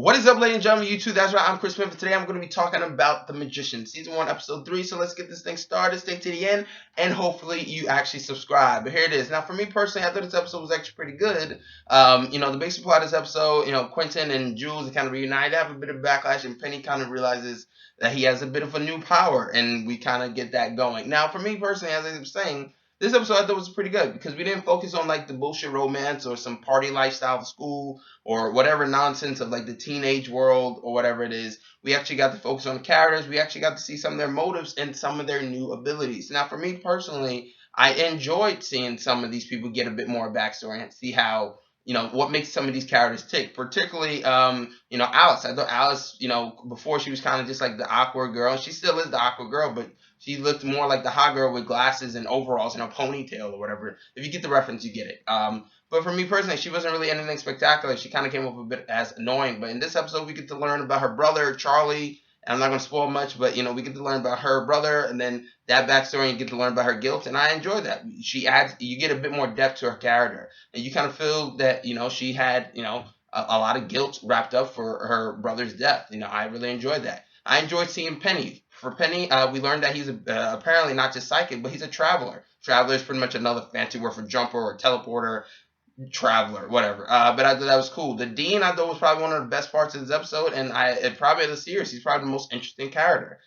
What is up, ladies and gentlemen, YouTube? That's right, I'm Chris Smith, and today I'm going to be talking about The Magician, Season 1, Episode 3. So let's get this thing started, stay to the end, and hopefully you actually subscribe. But here it is. Now, for me personally, I thought this episode was actually pretty good. The basic plot of this episode, Quentin and Jules are kind of reunited. They have a bit of backlash, and Penny kind of realizes that he has a bit of a new power, and we kind of get that going. Now, for me personally, as I was saying, this episode I thought was pretty good because we didn't focus on like the bullshit romance or some party lifestyle of school or whatever nonsense of like the teenage world or whatever it is. We actually got to focus on the characters. We actually got to see some of their motives and some of their new abilities. Now, for me personally, I enjoyed seeing some of these people get a bit more backstory and see how what makes some of these characters tick. Particularly, Alice. I thought Alice, before she was kind of just like the awkward girl. She still is the awkward girl, but she looked more like the hot girl with glasses and overalls and a ponytail or whatever. If you get the reference, you get it. But for me personally, she wasn't really anything spectacular. She kind of came up a bit as annoying. But in this episode, we get to learn about her brother, Charlie. And I'm not going to spoil much, but, we get to learn about her brother and then that backstory and you get to learn about her guilt. And I enjoy that. You get a bit more depth to her character. And you kind of feel that, she had, a lot of guilt wrapped up for her brother's death. I really enjoyed that. I enjoyed seeing Penny. For Penny, we learned that he's apparently not just psychic, but he's a traveler. Traveler is pretty much another fancy word for jumper or teleporter, traveler, whatever. But I thought that was cool. The Dean, I thought, was probably one of the best parts of this episode, and probably of the series, he's probably the most interesting character.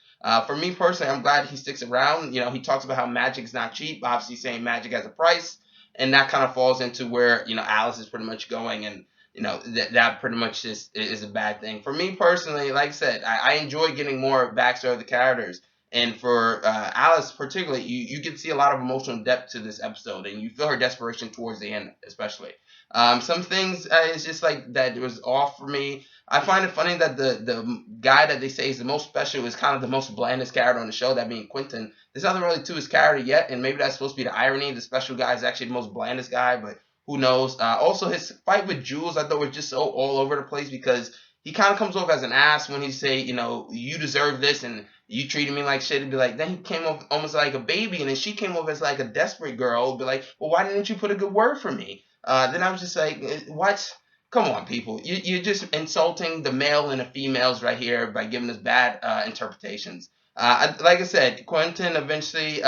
For me personally, I'm glad he sticks around. He talks about how magic's not cheap, obviously saying magic has a price, and that kind of falls into where, Alice is pretty much going, and that pretty much just is a bad thing. For me personally, like I said, I enjoy getting more backstory of the characters. And for Alice particularly, you get to see a lot of emotional depth to this episode, and you feel her desperation towards the end, especially. Some things it's just like that was off for me. I find it funny that the guy that they say is the most special is kind of the most blandest character on the show, that being Quentin. There's nothing really to his character yet, and maybe that's supposed to be the irony. The special guy is actually the most blandest guy, but who knows? Also, his fight with Jules, I thought, was just so all over the place because he kind of comes off as an ass when he say, you deserve this and you treated me like shit. It'd be like, then he came off almost like a baby, and then she came off as like a desperate girl. It'd be like, well, why didn't you put a good word for me? Then I was just like, what? Come on, people. You're just insulting the male and the females right here by giving us bad interpretations. Like I said, Quentin eventually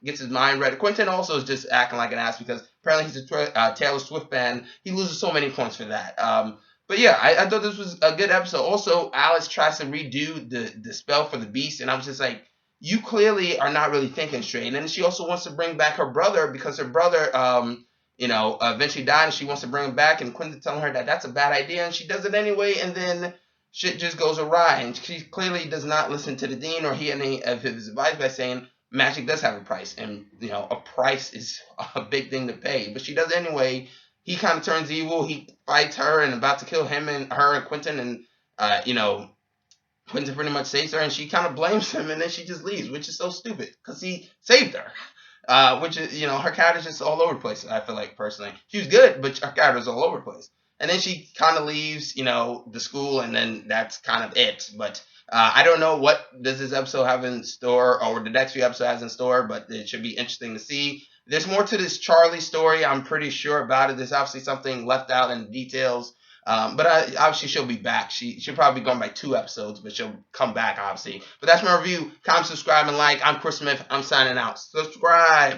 gets his mind read. Quentin also is just acting like an ass because apparently he's a Taylor Swift fan. He loses so many points for that. But yeah, I thought this was a good episode. Also, Alice tries to redo the spell for the beast, and I was just like, you clearly are not really thinking straight. And then she also wants to bring back her brother because her brother, eventually died, and she wants to bring him back. And Quentin telling her that that's a bad idea, and she does it anyway. And then shit just goes awry, and she clearly does not listen to the dean or hear any of his advice by saying magic does have a price, and a price is a big thing to pay. But she does it anyway. He kind of turns evil. He fights her and about to kill him and her and Quentin, and Quentin pretty much saves her, and she kind of blames him, and then she just leaves, which is so stupid because he saved her. Which is, her character's just all over the place. I feel like personally, she was good, but her character's all over the place. And then she kind of leaves, the school, and then that's kind of it. But I don't know what does this episode have in store, or the next few episodes has in store, but it should be interesting to see. There's more to this Charlie story. I'm pretty sure about it. There's obviously something left out in the details. But obviously she'll be back. She'll probably be gone by 2 episodes, but she'll come back, obviously. But that's my review. Comment, subscribe, and like. I'm Chris Smith. I'm signing out. Subscribe.